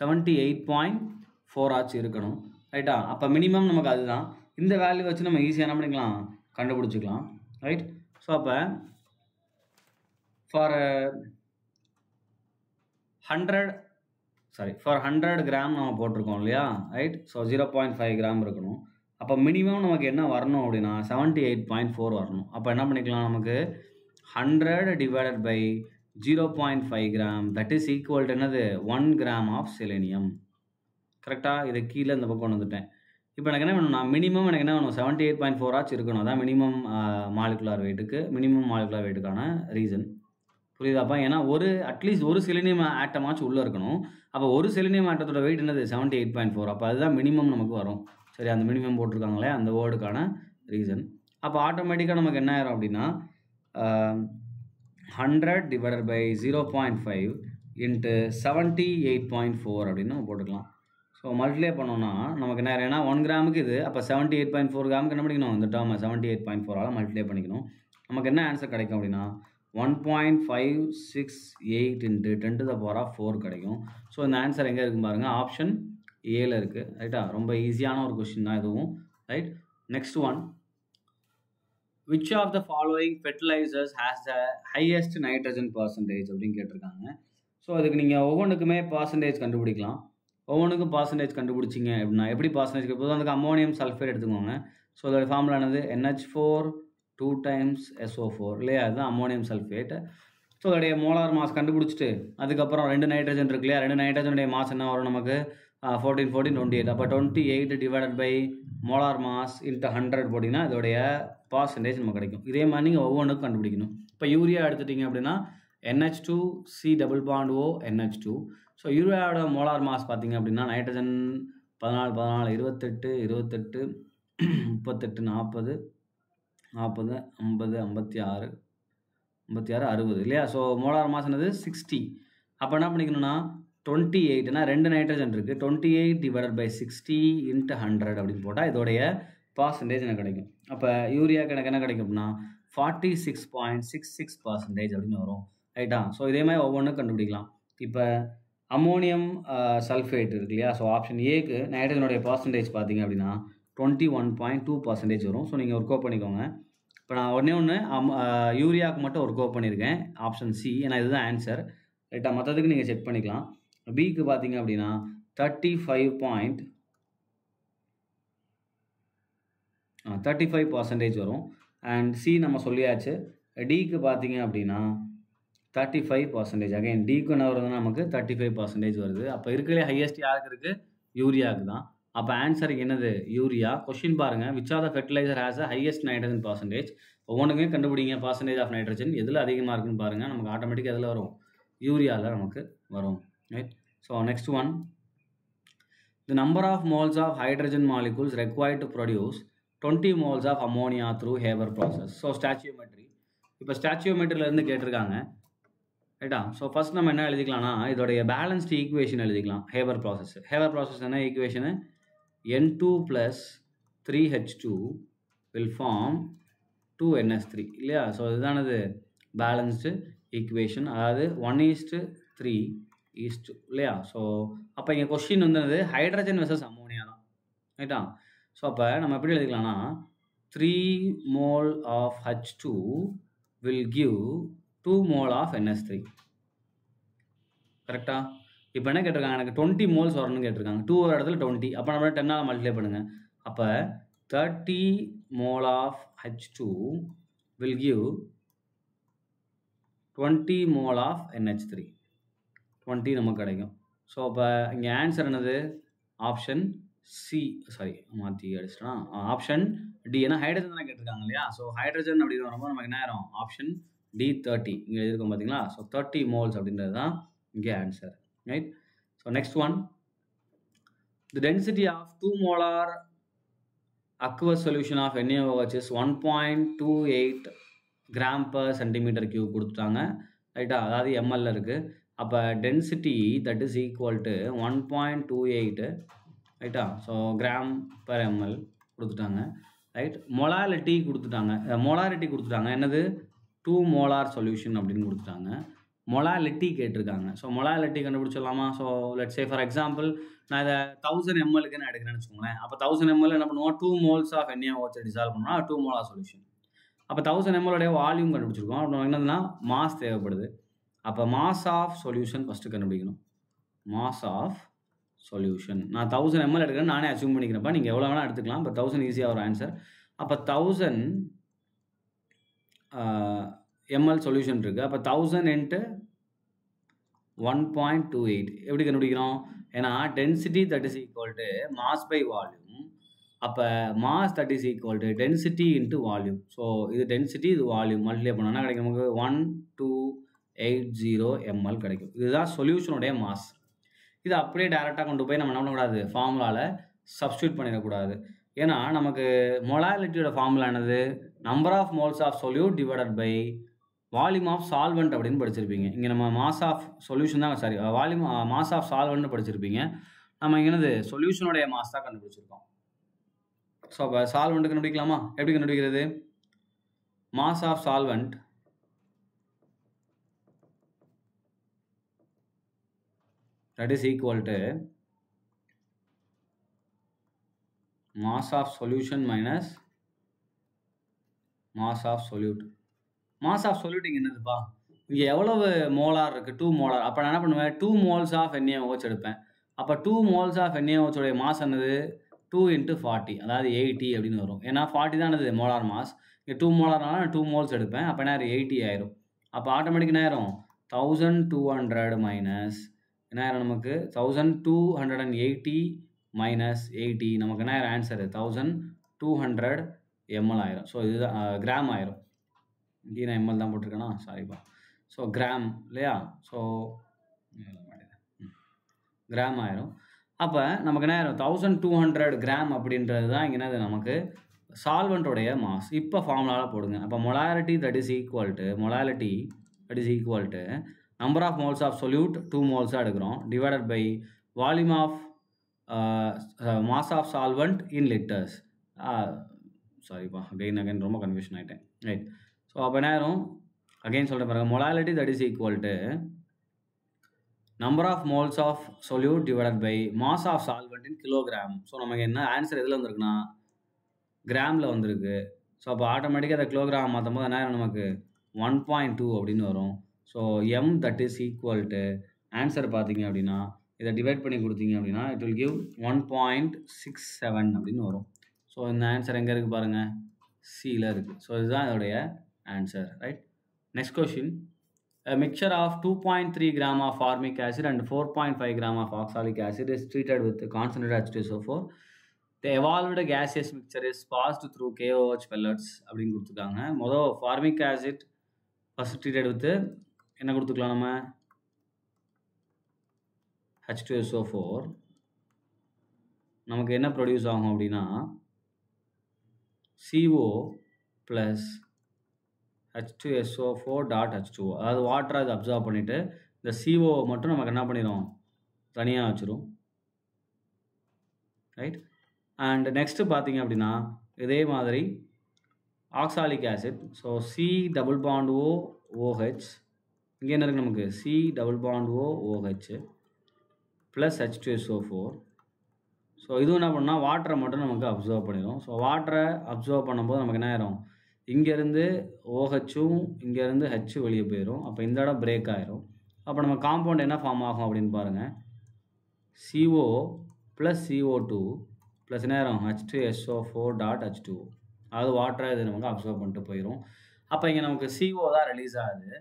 [SPEAKER 1] 78.4 ஆச்சு இருக்கணும். ரைட்டா? அப்போ மினிமம் நமக்கு அதுதான். இந்த வேல்யூ வச்சு நம்ம ஈஸியாக என்ன பண்ணிக்கலாம்? கண்டுபிடிச்சிக்கலாம். ரைட்? ஸோ அப்போ ஃபார் 100 கிராம் நம்ம போட்டிருக்கோம் இல்லையா? ரைட்? ஸோ 0.5 கிராம் இருக்கணும். அப்போ மினிமம் நமக்கு என்ன வரணும் அப்படின்னா 78.4 வரணும். அப்போ என்ன பண்ணிக்கலாம்? நமக்கு 100 divided by 0.5 gram that is equal to என்னது? 1 கிராம் ஆஃப் செலினியம். கரெக்டாக? இதை கீழே இந்த பக்கம் கொண்டு வந்துட்டேன். இப்போ எனக்கு என்ன வேணும்னா மினிமம் எனக்கு என்ன வேணும்? 78.4 ஆச்சு இருக்கணும். அதான் மினிமம் மாலிகுலார் வெயிட்டுக்கான ரீசன். புரியுதாப்பா? ஏன்னா அட்லீஸ்ட் ஒரு செலினியம் ஆட்டமாச்சும் உள்ளே இருக்கணும். அப்போ ஒரு செலினியம் ஆட்டத்தோட வெயிட் என்னது? 78.4. அப்போ அதுதான் மினிமம் நமக்கு வரும். சரி, அந்த மினிமம் போட்டிருக்காங்களே அந்த வேர்டுக்கான ரீசன். அப்போ ஆட்டோமேட்டிக்காக நமக்கு என்ன ஆயிரும் அப்படின்னா 100 டிவைடட் பை 0.5 இன்ட்டு 78.4 அப்படின்னு நம்ம போட்டுக்கலாம். ஸோ மல்டிப்ளை பண்ணோம்னா நமக்கு என்ன ஏன்னா 1 கிராமுக்கு இது. அப்போ 78.4 கிராமுக்கு என்ன பண்ணிக்கணும்? இந்த டேர்மை 78.4ஆல் மல்டிப்ளை பண்ணிக்கணும். நமக்கு என்ன ஆன்சர் கிடைக்கும் அப்படின்னா 1.568 இன்ட்டு 10⁴ கிடைக்கும். ஸோ இந்த ஆன்சர் எங்கே இருக்குன்னு பாருங்கள். ஆப்ஷன் ஏல இருக்குது. ரைட்டா? ரொம்ப ஈஸியான ஒரு கொஸ்டின் தான் இதுவும். Right? Next one, which of the following fertilizers has the highest nitrogen percentage அப்படின்னு கேட்டிருக்காங்க. ஸோ அதுக்கு நீங்கள் ஒவ்வொன்றுக்குமே பர்சன்டேஜ் கண்டுபிடிக்கலாம். ஒவ்வொன்றுக்கும் பர்சன்டேஜ் கண்டுபிடிச்சிங்க அப்படின்னா எப்படி பர்சன்டேஜ் இப்போ அதுக்கு அம்மோனியம் சல்ஃபேட் எடுத்துக்கோங்க. ஸோ அதோட ஃபார்முலா என்னது? NH4 2 times SO4 இல்லையா? அதுதான் அம்மோனியம் சல்ஃபேட். ஸோ அதோடைய மோலார் மாஸ் கண்டுபிடிச்சிட்டு அதுக்கப்புறம் 2 நைட்ரஜன் இருக்கு இல்லையா? 2 நைட்ரஜனுடைய மாஸ் என்ன வரும் நமக்கு? 14 14 28. அப்போ 28 divided by molar mass into 100 போட்டிங்கன்னா இதோடைய பர்சன்டேஜ் நமக்கு கிடைக்கும். இதே மாதிரி நீங்கள் ஒவ்வொன்றுக்கும் கண்டுபிடிக்கணும். இப்போ யூரியா எடுத்துட்டிங்க அப்படின்னா NH2C double bond O NH2. So யூரியாவோட மோலார் மாஸ் பார்த்தீங்க அப்படின்னா நைட்ரஜன் 14 14 28 28 38 40 40 50 56 56 60 இல்லையா? ஸோ மோலார் மாஸ் என்னது? 60. அப்போ என்ன பண்ணிக்கணும்னா 28 ஏன்னா 2 நைட்ரஜன் இருக்குது. 28 டிவைடட் பை 60 இன்ட்டு 100 அப்படின்னு போட்டால் இதோடைய பர்சன்டேஜ் எனக்கு கிடைக்கும். அப்போ யூரியாவுக்கு எனக்கு என்ன கிடைக்கும் அப்படின்னா 46.66% அப்படின்னு வரும். ரைட்டா? ஸோ இதே மாதிரி ஒவ்வொன்றும் கண்டுபிடிக்கலாம். இப்போ அம்மோனியம் சல்ஃபேட் இருக்கு இல்லையா? ஸோ ஆப்ஷன் ஏக்கு நைட்ரஜனுடைய பர்சன்டேஜ் பார்த்தீங்க அப்படின்னா 21.2% வரும். ஸோ நீங்கள் ஒர்க் அவுட் பண்ணிக்கோங்க. இப்போ நான் ஒன்று யூரியாவுக்கு மட்டும் ஒர்க் அவுட் பண்ணியிருக்கேன் ஆப்ஷன் சி. ஏன்னா இதுதான் ஆன்சர். ரைட்டா? மற்றதுக்கு நீங்கள் செக் பண்ணிக்கலாம். பிக்கு பார்த்தீங்க அப்படின்னா 35% வரும். அண்ட் சி நம்ம சொல்லியாச்சு. டிக்கு பார்த்தீங்க அப்படின்னா 35%. அகைன் டிக்கு என்ன வருதுன்னா நமக்கு 35% வருது. அப்போ இருக்கிற ஹையஸ்ட் யாருக்கு இருக்குது? யூரியாவுக்கு தான். அப்போ ஆன்சர் என்னது? யூரியா. கொஸ்டின் பாருங்கள், which are the fertiliser has a highest nitrogen percentage. ஒவ்வொன்றுக்குமே கண்டுபிடிங்க பர்சன்டேஜ் ஆஃப் நைட்ரஜன் எதில் அதிகமாக இருக்குன்னு பாருங்கள். நமக்கு ஆட்டோமேட்டிக்காக எதில் வரும்? யூரியாவில் நமக்கு வரும். Right? So next one, the number of moles of hydrogen molecules required to produce 20 moles of ammonia through Haber process. So stoichiometry. இப்போ ஸ்டாச்சியோமெட்ரியிலேருந்து கேட்டிருக்காங்க. ரைட்டா? ஸோ ஃபஸ்ட் நம்ம என்ன எழுதிக்கலாம்னா இதோடைய பேலன்ஸ்டு ஈக்குவேஷன் எழுதிக்கலாம். Haber process. ஹேவர் ப்ராசஸ் என்ன equation? N2 + 3H2 will form 2NH3 இல்லையா? ஸோ இதுதானது பேலன்ஸ்டு ஈக்குவேஷன். அதாவது 1:3 இல்லையா? ஸோ அப்போ இங்கே கொஸ்டின் வந்து ஹைட்ரஜன் வெர்சஸ் அம்மோனியா தான். ரைட்டா? ஸோ அப்போ நம்ம எப்படி எழுதிக்கலாம்னா 3 mole of H2 will give 2 mole of NH3. கரெக்டா? இப்போ என்ன கேட்டிருக்காங்க? எனக்கு 20 moles வரணும்னு கேட்டிருக்காங்க. 2 ஒரு இடத்துல 20. அப்போ நம்ம 10ஆல் மல்டிப்ளை பண்ணுங்கள். அப்போ 30 mole of H2 will give 20 mole of NH3. 20 நமக்கு கிடைக்கும். ஸோ அப்போ இங்கே ஆன்சர் என்னது? Option C. சாரி, மாற்றி அடிச்சிட்டோம்னா ஆப்ஷன் டி. ஏன்னா ஹைட்ரஜன் தானே கேட்டிருக்காங்க இல்லையா? ஸோ ஹைட்ரஜன் அப்படின்னு வரும்போது நமக்கு என்ன ஆயிரும்? ஆப்ஷன் டி 30 இங்கே எழுதிருக்கோம் பார்த்தீங்களா? ஸோ 30 moles அப்படின்றது தான் இங்கே answer. Right. So next one, the density of 2 molar aqueous solution of NaOH is 1.28 gram per centimeter cube கொடுத்துட்டாங்க. ரைட்டா? அதாவது ml இருக்கு. அப்போ density that is equal to 1.28 ரைட்டா? ஸோ கிராம் per ml கொடுத்துட்டாங்க. ரைட். மொலாலிட்டி கொடுத்துட்டாங்க. என்னது? 2 molar solution அப்படின்னு கொடுத்துட்டாங்க. மொலாலிட்டி கேட்டிருக்காங்க. ஸோ மொலாலிட்டி கண்டுபிடிச்சிடலாமா? So let's say for example நான் இதை 1000 ml நான் எடுக்கிறேன்னு வச்சுக்கோங்களேன். அப்போ 1000 ml என்ன பண்ணுவோம்? 2 moles ஆஃப் NaOH டிசால்வ் பண்ணோம்னா 2 molar சொல்யூஷன். அப்போ 1000 ml உடைய வால்யூம் கண்டுபிடிச்சிருக்கோம். அப்போ என்னதுன்னா மாஸ் தேவைப்படுது. அப்போ மாஸ் ஆஃப் சொல்யூஷன் ஃபஸ்ட்டு கண்டுபிடிக்கணும். Mass of solution. நான் 1000 ml எடுக்கிறேன், நானே அசியூம் பண்ணிக்கிறப்ப நீங்கள் எவ்வளோ வேணால் எடுத்துக்கலாம். இப்போ 1000 ஈஸியாக ஒரு ஆன்சர். அப்போ 1000 ml சொல்யூஷன் இருக்குது. அப்போ 1000 into 1.28 எப்படி கண்டுபிடிக்கிறோம்? ஏன்னா density that is equal to mass by volume. அப்போ mass that is equal to density into volume. So இது டென்சிட்டி, இது வால்யூம் மல்டிப்ளை பண்ணோம்னா கிடைக்கும் நமக்கு 1280 ml கிடைக்கும். இதுதான் சொல்யூஷனுடைய மாஸ். இது அப்படியே டேரெக்டாக கொண்டு போய் நம்ம என்ன பண்ணக்கூடாது? ஃபார்முலாவில் சப்ஸ்டியூட் பண்ணிடக்கூடாது. ஏன்னா நமக்கு மொலாலிட்டியோட ஃபார்முலா என்னது? Number of moles of solute divided by volume of solvent அப்படின்னு படிச்சிருப்பீங்க. இங்கே நம்ம மாஸ் ஆஃப் சொல்யூஷன் தான், sorry volume mass of solvent படிச்சிருப்பீங்க. நம்ம இங்கே என்னது? சொல்யூஷனுடைய மாஸ் தான் கண்டுபிடிச்சிருக்கோம். ஸோ அப்போ சால்வெண்ட் கண்டுபிடிக்கலாமா? எப்படி கண்டுபிடிக்கிறது? Mass of solvent that is equal to mass of solution minus mass of solute. mass of solute இங்கே என்னதுப்பா? இங்கே எவ்வளவு மோலார் இருக்குது? 2 molar. அப்போ நான் என்ன பண்ணுவேன்? 2 moles ஆஃப் NaOH எடுப்பேன். அப்போ 2 moles ஆஃப் NaOH உடைய மாஸ் என்னது? 2 into 40, அதாவது 80 அப்படின்னு வரும். ஏன்னா 40 தான் என்னது? Molar mass. இங்கே 2 molarனால நான் 2 moles எடுப்பேன். அப்போ என்ன 80 ஆயிரும். அப்போ ஆட்டோமேட்டிக் என்ன ஆயிரும்? 1200 மைனஸ் என்ன ஆயிரும் நமக்கு? 1280 மைனஸ் 80 நமக்கு என்ன ஆயிரும்? ஆன்சரு 1200 ml ஆயிரும். ஸோ இதுதான் கிராம் ஆயிரும். இங்கே நான் ml தான் போட்டிருக்கேனா? சாரிப்பா. ஸோ கிராம் இல்லையா? ஸோ கிராம் ஆயிரும். அப்போ நமக்கு என்ன ஆயிரும்? 1200 கிராம் அப்படின்றது தான் இங்கே என்னது? நமக்கு சால்வெண்ட்டோடைய மாஸ். இப்போ ஃபார்முலாவில் போடுங்க. அப்போ molality that is equal to number of moles of solute 2 moles எடுக்கிறோம் divided by volume of mass of solvent in liters. சாரிப்பா, again ரொம்ப கன்ஃபியூஷன் ஆகிட்டேன். ரைட். ஸோ அப்போ என்ன ஆயிரும்? அகெயின் சொல்கிறேன் பாருங்கள். Molality that is equal to number of moles of solute divided by mass of solvent in kilogram. So நமக்கு என்ன ஆன்சர் எதில் வந்திருக்குன்னா கிராமில் வந்திருக்கு. ஸோ அப்போ ஆட்டோமேட்டிக்காக அதை கிலோகிராம் மாற்றும் போது என்ன ஆயிரும்? நமக்கு 1.2 அப்படின்னு வரும். So M that is equal to answer பார்த்தீங்க அப்படின்னா இதை டிவைட் பண்ணி கொடுத்தீங்க அப்படின்னா இட் வில் கிவ் 1.67 அப்படின்னு வரும். ஸோ இந்த ஆன்சர் எங்கே இருக்குது பாருங்கள்? சியில் இருக்குது. ஸோ இதுதான் இதோடைய answer. Right. Next question. A mixture of 2.3 gram of formic acid and 4.5 gram of oxalic acid is treated with concentrated H2SO4. The evolved gaseous mixture is passed through KOH pellets அப்படின்னு கொடுத்துருக்காங்க. மொதல் formic acid first treated with என்ன கொடுத்துக்கலாம்? நம்ம H2SO4 நமக்கு என்ன produce ஆகும் அப்படின்னா CO ப்ளஸ் H2SO4.H2O. அதாவது வாட்டரை அதை அப்சர்வ் பண்ணிவிட்டு இந்த CO மட்டும் நமக்கு என்ன பண்ணிடும்? தனியாக வச்சிரும். ரைட். அண்ட் நெக்ஸ்ட்டு பார்த்தீங்க அப்படின்னா இதே மாதிரி ஆக்சாலிக் ஆசிட். ஸோ C+OH இங்கே என்ன இருக்குது நமக்கு? C+OH plus H2SO4. ஸோ இதுவும் என்ன பண்ணால் வாட்டரை மட்டும் நமக்கு அப்சர்வ் பண்ணிடும். ஸோ வாட்டரை அப்சர்வ் பண்ணும்போது நமக்கு என்ன ஆயிரும்? இங்கேருந்து OHம் இங்கேருந்து H வெளியே போயிடும். அப்போ இந்த இடம் பிரேக் ஆயிரும். அப்போ நம்ம காம்பவுண்ட் என்ன ஃபார்ம் ஆகும் அப்படின்னு பாருங்கள். CO ப்ளஸ் CO2 ப்ளஸ் என்ன ஆயிரும்? H2SO4.H2O. அதாவது வாட்டரை இது நமக்கு அப்சர்வ் பண்ணிட்டு போயிடும். அப்போ இங்கே நமக்கு CO தான் ரிலீஸ் ஆகுது.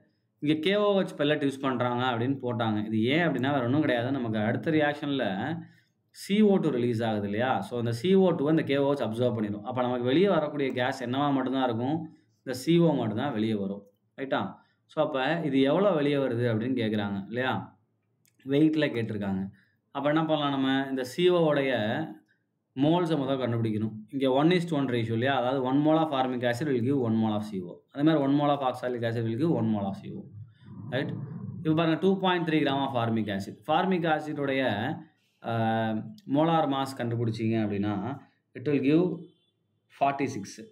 [SPEAKER 1] இங்கே KOH பெல்லட் யூஸ் பண்ணுறாங்க அப்படின்னு போட்டாங்க. இது ஏன் அப்படின்னா வேறு ஒன்றும் கிடையாது. நமக்கு அடுத்த ரியாக்ஷனில் CO2 ரிலீஸ் ஆகுது இல்லையா? ஸோ இந்த CO2 இந்த KOH அப்சர்வ் பண்ணிடும். அப்போ நமக்கு வெளியே வரக்கூடிய கேஸ் என்னவா மட்டும்தான் இருக்கும்? இந்த CO மட்டும்தான் வெளியே வரும். ரைட்டா? ஸோ அப்போ இது எவ்வளோ வெளியே வருது அப்படின்னு கேட்குறாங்க இல்லையா? வெயிட்டில் கேட்டிருக்காங்க. அப்போ என்ன பண்ணலாம் நம்ம? இந்த COவோடைய மோல்ஸை முதல் கண்டுபிடிக்கணும். இங்கே 1:1 ரேஷியோ இல்லையா? அதாவது 1 mole of formic acid will give 1 mole of CO. அதே மாதிரி 1 mole of oxalic acid will give 1 mole of CO. Right? இப்போ பாருங்கள் 2.3 கிராம் ஆஃப் ஃபார்மிக் ஆசிட். ஃபார்மிக் ஆசிடோடைய மோலார் மாஸ் கண்டுபிடிச்சிங்க அப்படின்னா இட் வில் கிவ் 46.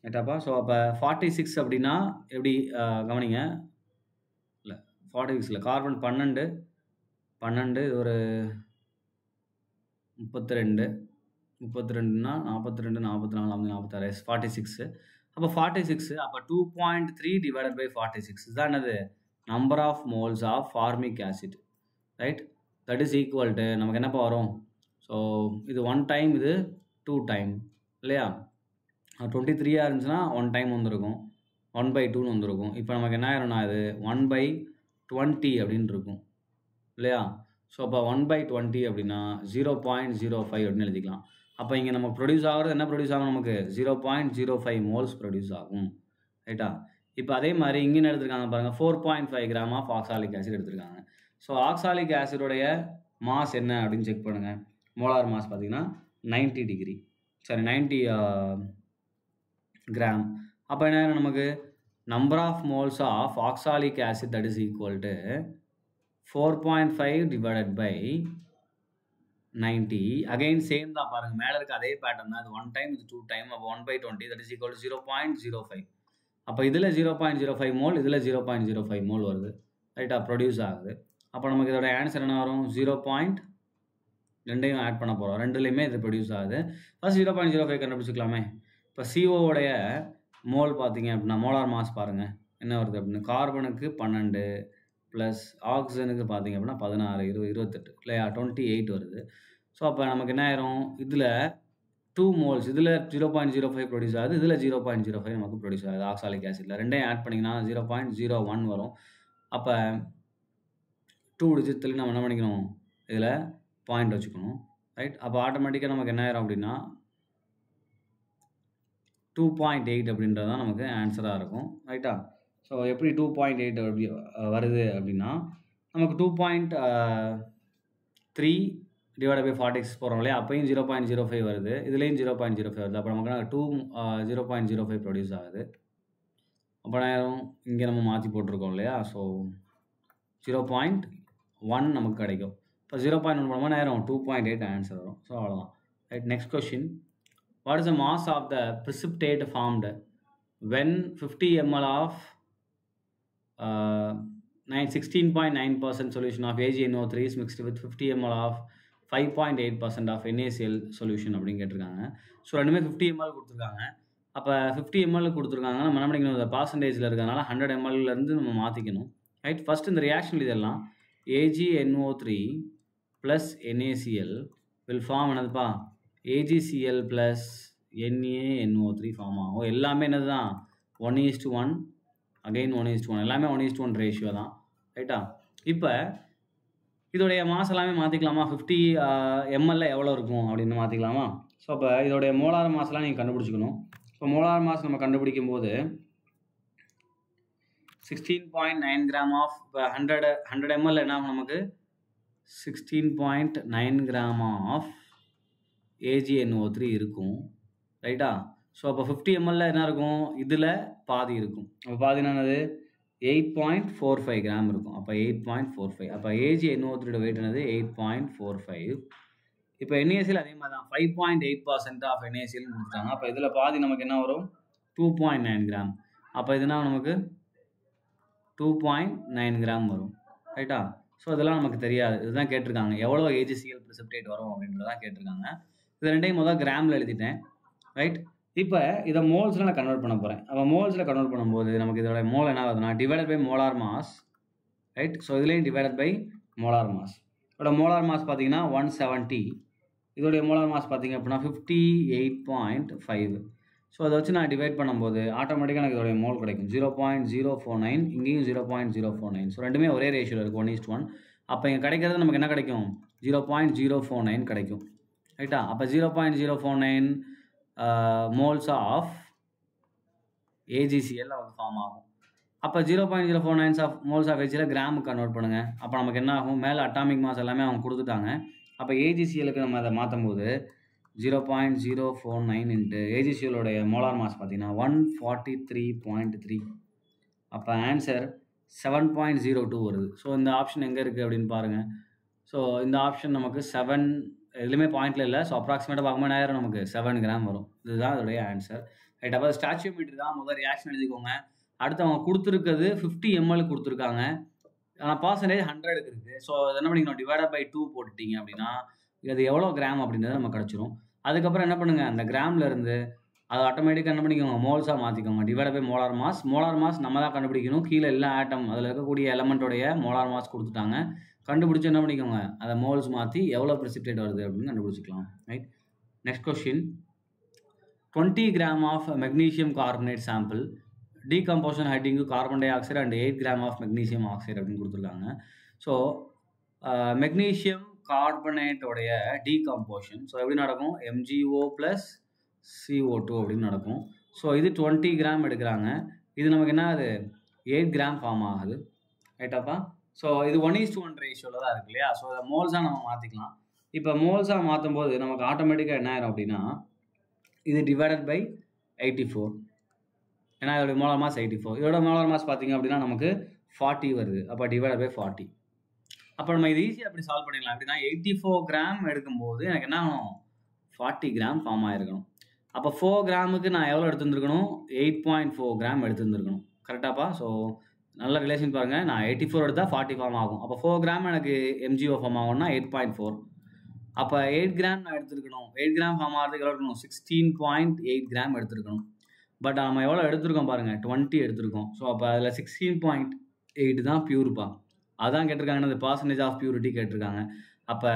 [SPEAKER 1] ரைட்டாப்பா? ஸோ அப்போ 46 அப்படின்னா எப்படி கவனிங்க. இல்லை 46 இல்லை, கார்பன் 12 இது ஒரு 32னா 42 44 46 46. அப்போ 46 அப்போ 2.3 டிவைடட் பை 46 இதுதான் என்னது? Number of moles of formic acid. Right? That is equal to நமக்கு என்னப்பா வரும்? ஸோ இது 1 டைம், இது 2 டைம் இல்லையா? 23 இருந்துச்சுன்னா 1 டைம் வந்துருக்கும், 1/2ன்னு வந்துருக்கும். இப்போ நமக்கு என்ன ஆயிரும்னா இது 1/20 அப்படின்னு இருக்கும் இல்லையா? ஸோ அப்போ 1/20 அப்படின்னா 0.05 அப்படின்னு எழுதிக்கலாம். அப்போ இங்கே நம்ம ப்ரொடியூஸ் ஆகிறது என்ன ப்ரொடியூஸ் ஆகும்? நமக்கு 0.05 மோல்ஸ் ப்ரொடியூஸ் ஆகும். ரைட்டா? இப்போ அதே மாதிரி இங்கே என்ன எடுத்துருக்காங்க பாருங்கள், 4.5 கிராம் ஆஃப் ஆக்சாலிக் ஆசிட் எடுத்துருக்காங்க. ஸோ ஆக்சாலிக் ஆசிடோடைய மாஸ் என்ன அப்படின்னு செக் பண்ணுங்கள். மோலார் மாஸ் பார்த்தீங்கன்னா 90 டிகிரி, சாரி 90 கிராம். அப்போ என்ன நமக்கு number of moles of oxalic acid that is equal to 4.5 divided by 90. Again same தான் பாருங்கள், மேலே இருக்க அதே பேட்டர்ன் தான். இது 1 டைம், இது 2 டைம். அப்போ 1/20 தட் இஸ் ஈக்குவல் டு 0.05. அப்போ இதில் 0.05 மோல், இதில் 0.05 மோல் வருது. ரைட்டா? ப்ரொடியூஸ் ஆகுது. அப்போ நமக்கு இதோட ஆன்சர் என்ன வரும்? 2யும் ஆட் பண்ண போகிறோம். ரெண்டுலேயுமே இது ப்ரொடியூஸ் ஆகுது. ஃபர்ஸ்ட் 0.05 கண்டுபிடிச்சிக்கலாமே. இப்போ COவோடைய மோல் பார்த்தீங்க அப்படின்னா மோலார் மாஸ் பாருங்கள் என்ன வருது அப்படின்னு. கார்பனுக்கு 12 ப்ளஸ் ஆக்சிஜனுக்கு பார்த்தீங்க அப்படின்னா 16, 20, 28 இல்லையா? 28 வருது. ஸோ அப்போ நமக்கு என்ன ஆயிரும்? இதில் 2 மோல்ஸ், இதில் 0.05 ப்ரொடியூஸ் ஆகுது, இதில் 0.05 நமக்கு ப்ரொடியூஸ் ஆகுது ஆக்சாலிக் ஆசிடில். ரெண்டையும் ஆட் பண்ணிங்கன்னா 0.01 வரும். அப்போ 2 டிஜிட்டில் நம்ம என்ன பண்ணிக்கணும்? இதில் பாயிண்ட் வச்சுக்கணும். ரைட்? அப்போ ஆட்டோமேட்டிக்காக நமக்கு என்ன ஆயிரும் அப்படின்னா 2.8 அப்படின்றது தான் நமக்கு ஆன்சராக இருக்கும். ரைட்டா? ஸோ எப்படி 2.8 அப்படி வருது அப்படின்னா நமக்கு 2.3 டிவைட் பை 46 போகிறோம் இல்லையா? அப்பையும் 0.05 வருது, இதுலேயும் 0.05 வருது. அப்போ நமக்கு 0.05 ப்ரொடியூஸ் ஆகுது. அப்போ நேரம் இங்கே நம்ம மாற்றி போட்டிருக்கோம் இல்லையா? ஸோ 0.1 நமக்கு கிடைக்கும். இப்போ 0.1 போடும்போது நேரம் 2.8 ஆன்சர் வரும். ஸோ அவ்வளோதான். Right? Next question. What is the mass of the precipitate formed when 50 ml of 16.9% solution of AgNO3 is mixed with 50 ml of 5.8% of NaCl solution அப்படின்னு கேட்டிருக்காங்க. ஸோ ரெண்டுமே 50 ml கொடுத்துருக்காங்க. அப்போ 50 ml கொடுத்துருக்காங்க, நம்ம என்ன பண்ணிக்கணும்? இந்த பர்சன்டேஜில் இருக்கிறதுனால 100 ml நம்ம மாற்றிக்கணும். ரைட்? ஃபஸ்ட் இந்த ரியாக்ஷன் இதெல்லாம் AgNO3 plus NaCl will form என்னதுப்பா? AgCl ப்ளஸ் NaNO3 ஃபார்ம் ஆகும். எல்லாமே என்னது தான்? 1:1 அகெயின் 1:1 எல்லாமே 1:1 ரேஷியோ தான். ரைட்டா? இப்போ இதோடைய மாஸ் எல்லாமே மாற்றிக்கலாமா? 50 ml எவ்வளோ இருக்கும் அப்படின்னு மாற்றிக்கலாமா? ஸோ அப்போ இதோடைய மோலார் மாஸ்லாம் நீங்கள் கண்டுபிடிச்சிக்கணும். இப்போ மோலார் மாஸ் நம்ம கண்டுபிடிக்கும் போது 16.9 கிராம் ஆஃப் இப்போ 100 ml என்ன ஆகும் நமக்கு? 16.9 கிராம் ஆஃப் AgNO3 இருக்கும். ரைட்டா? ஸோ அப்போ 50 ml என்ன இருக்கும்? இதில் பாதி இருக்கும். அப்போ பாதி என்னது? 8.45 கிராம் இருக்கும். அப்போ 8.45. அப்போ AgNO3 வெயிட் என்னது? 8.45. இப்போ NaCl அதே மாதிரி தான் 5.8% ஆஃப் NaCl கொடுத்துட்டாங்க. அப்போ இதில் பாதி நமக்கு என்ன வரும்? 2.9 கிராம். அப்போ இதுனா நமக்கு 2.9 கிராம் வரும். ரைட்டா? ஸோ இதெல்லாம் நமக்கு தெரியாது. இதுதான் கேட்டிருக்காங்க, எவ்வளோ AgCl precipitate வரும் அப்படின்றதான் கேட்டிருக்காங்க. இது ரெண்டையும் முதல் கிராமில் எழுதிட்டேன். ரைட்? இப்போ இதை மோல்ஸில் நான் கன்வெர்ட் பண்ண போகிறேன். அப்போ மோல்ஸில் கன்வெர்ட் பண்ணும்போது நமக்கு இதோட மோல் என்ன ஆகுதுன்னா divided by molar mass. Right? So இதுலேயும் டிவைடட் பை மோலார் மாஸ். இதோட மோலார் மாஸ் பார்த்தீங்கன்னா 170. இதோடைய மோலார் மாஸ் பார்த்தீங்க அப்படின்னா 58.5. ஸோ அதை வச்சு நான் டிவைட் பண்ணும்போது ஆட்டோமேட்டிக்காக எனக்கு இதோடைய மோல் கிடைக்கும் 0.049, இங்கேயும் 0.049. ஸோ ரெண்டுமே ஒரே ரேஷியோவில் இருக்குது 1:1. அப்போ இங்கே கிடைக்கிறது நமக்கு என்ன கிடைக்கும் 0.049 கிடைக்கும் ரைட்டா. அப்போ 0.049 மோல்ஸ் ஆஃப் AgCl வந்து ஃபார்ம் ஆகும். அப்போ 0.049 ஆஃப் மோல்ஸ் ஆஃப் AgCl கிராமுக்கு கன்வெர்ட் பண்ணுங்கள். அப்போ நமக்கு என்ன ஆகும், மேலே அட்டாமிக் மாஸ் எல்லாமே அவங்க கொடுத்துட்டாங்க. அப்போ AgClக்கு நம்ம அதை மாற்றும் போது 0.049 இன்ட்டு AgClோடைய மோலார் மாஸ் பார்த்தீங்கன்னா 143.3. அப்போ ஆன்சர் 7.02 வருது. ஸோ இந்த ஆப்ஷன் எங்கே இருக்குது அப்படின்னு பாருங்கள். ஸோ இந்த ஆப்ஷன் நமக்கு 7 எதுலையுமே பாயிண்டில் இல்லை. ஸோ அப்ராக்சிமேட்டாக பார்க்கும்போது நேரம் நமக்கு 7 கிராம் வரும். இதுதான் அதோடைய ஆன்சர் ரைட். அப்போ ஸ்டாச்சியோமீட்டர் தான் முதல் ரியாக்ஷன் எழுதிக்கோங்க. அடுத்து அவங்க கொடுத்துருக்கிறது 50 ml கொடுத்துருக்காங்க. ஆனால் பர்சன்டேஜ் 100 இருக்குது. ஸோ என்ன பண்ணிக்கணும், டிவைடட் பை 2 போட்டுட்டீங்க அப்படின்னா இது எவ்வளோ கிராம் அப்படின்றது நம்ம கிடச்சிரும். அதுக்கப்புறம் என்ன பண்ணுங்கள், அந்த கிராமில் இருந்து அது ஆட்டோமேட்டிக்காக என்ன பண்ணிக்கோங்க, மோல்ஸாக மாற்றிக்கோங்க. Divide by molar mass. Molar mass நம்ம தான் கண்டுபிடிக்கணும். கீழே எல்லா ஆட்டம் அதில் இருக்கக்கூடிய எலமெண்ட்டோடைய மோலார் மாஸ் கொடுத்துட்டாங்க. கண்டுபிடிச்சி என்ன பண்ணிக்கோங்க, அதை மோல்ஸ் மாற்றி எவ்வளோ precipitate வருது அப்படின்னு கண்டுபிடிச்சிக்கலாம் right. Next question, 20 gram of magnesium carbonate sample decomposition ஹைட்டிங்கு carbon dioxide and 8 gram of magnesium oxide அப்படின்னு கொடுத்துருக்காங்க. ஸோ மெக்னீஷியம் கார்பனேட்டோடைய டீகம்போஷன் ஸோ எப்படி நடக்கும், MgO + CO2 அப்படின்னு நடக்கும். ஸோ இது 20 gram எடுக்கிறாங்க. இது நமக்கு என்ன ஆகுது, 8 gram ஃபார்ம் ஆகுது ரைட்டாப்பா. ஸோ இது 1:1 ரேஷியோவில் தான் இருக்கு இல்லையா. ஸோ அதை மோல்ஸாக நம்ம மாற்றிக்கலாம். இப்போ மோல்ஸாக மாற்றும் போது நமக்கு ஆட்டோமேட்டிக்காக என்ன ஆயிரும் அப்படின்னா இது டிவைடட் பை 84. ஏன்னா இதோட மோலார் மாஸ் 84. இதோட மோலார் மாஸ் பார்த்தீங்க அப்படின்னா நமக்கு 40 வருது. அப்போ டிவைடட் பை 40. அப்போ நம்ம இது ஈஸியாக அப்படி சால்வ் பண்ணிடலாம். அப்படின்னா 84 gram எடுக்கும்போது எனக்கு என்ன ஆகணும், 40 gram ஃபார்ம் ஆகிருக்கணும். அப்போ 4 கிராமுக்கு நான் எவ்வளோ எடுத்துருந்துருக்கணும், 8.4 gram எடுத்துருந்துருக்கணும் கரெக்டாப்பா. ஸோ நல்ல ரிலேஷன் பாருங்கள், நான் 84 எடுத்தால் 40 ஃபார்ம் ஆகும். அப்போ 4 gram எனக்கு MgO ஃபார்ம் ஆகும்னா 8.4. அப்போ 8 gram நான் எடுத்துருக்கணும். 8 gram ஃபார்ம் ஆகிறதுக்கு எவ்வளோ இருக்கணும், 16.8 gram எடுத்துருக்கணும். பட் நம்ம எவ்வளோ எடுத்துருக்கோம் பாருங்கள், 20 எடுத்துருக்கோம். ஸோ அப்போ அதில் 16.8 தான் பியூர்ப்பா. அதான் கேட்டிருக்காங்க, அந்த பர்சன்டேஜ் ஆஃப் பியூரிட்டி கேட்டிருக்காங்க. அப்போ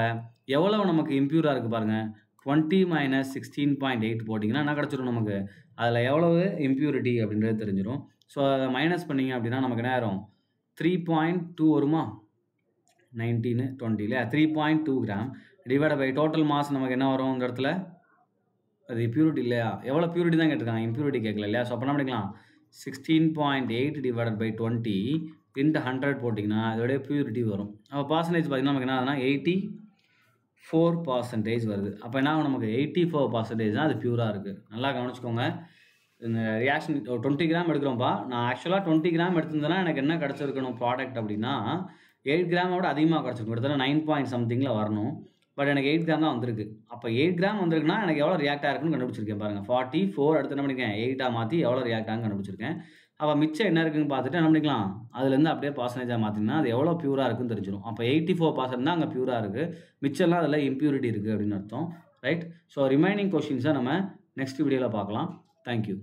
[SPEAKER 1] எவ்வளோ நமக்கு இம்ப்யூராக இருக்குது பாருங்கள், 20 - 16.8 போட்டிங்கன்னா என்ன கிடச்சிரும் நமக்கு, அதில் எவ்வளவு இம்ப்யூரிட்டி அப்படின்றது தெரிஞ்சிடும். ஸோ அதை மைனஸ் பண்ணிங்க அப்படின்னா நமக்கு என்ன ஆயிரும், 3.2 வருமா, 19 20 இல்லையா, 3.2 gram divide by total mass நமக்கு என்ன வரும் இந்த இடத்துல, அது பியூரிட்டி இல்லையா, எவ்வளோ பியூரிட்டி தான் கேட்டிருக்காங்க, இம்ப்யூரிட்டி கேட்கல இல்லையா. ஸோ அப்போ என்ன பண்ணிக்கலாம், 16.8 டிவைட் பை 20 இன்ட்டு 100 போட்டிங்கன்னா அதோடைய பியூரிட்டி வரும். அப்போ பர்சன்டேஜ் பார்த்திங்கன்னா நமக்கு என்ன ஆகுதுன்னா 84% வருது. அப்போ என்ன ஆகும், நமக்கு 84% தான் அது பியூராக இருக்குது. நல்லா கவனிச்சுக்கோங்க. இந்த ரியாக்ஷன் 20 gram எடுக்கிறோம்ப்பா. நான் ஆக்சுவலாக 20 gram எடுத்திருந்தேன்னா எனக்கு என்ன கிடச்சிருக்கணும் ப்ராடக்ட் அப்படின்னா 8 gram-ஓட அதிகமாக கிடச்சிருக்கும். கிட்டத்தட்ட 9 point something வரணும். பட் எனக்கு 8 gram தான் வந்திருக்கு. அப்போ 8 gram வந்திருக்குன்னா எனக்கு எவ்வளோ ரியாக்ட் ஆகிருக்குன்னு கண்டுபிடிச்சிருக்கேன் பாருங்கள். 44 அடுத்து என்ன பண்ணியிருக்கேன், 8 மாற்றி எவ்வளோ ரியாக்ட் ஆகுன்னு கண்டுபிடிச்சிருக்கேன். அப்போ மிச்சம் என்ன இருக்குன்னு பார்த்துட்டு என்ன பண்ணிக்கலாம், அதுலேருந்து அப்படியே பர்சன்டேஜாக மாற்றிங்கன்னா அது எவ்வளோ பியூராக இருக்குன்னு தெரிஞ்சிடும். அப்போ 84% தான் அங்கே பியூராக இருக்குது, மிச்சம்லாம் அதில் இம்ப்யூரிட்டி இருக்குது அப்படின்னு அர்த்தம் ரைட். ஸோ ரிமைனிங் கொஸ்டின்ஸை நம்ம நெக்ஸ்ட் வீடியோவில் பார்க்கலாம். தேங்க்யூ.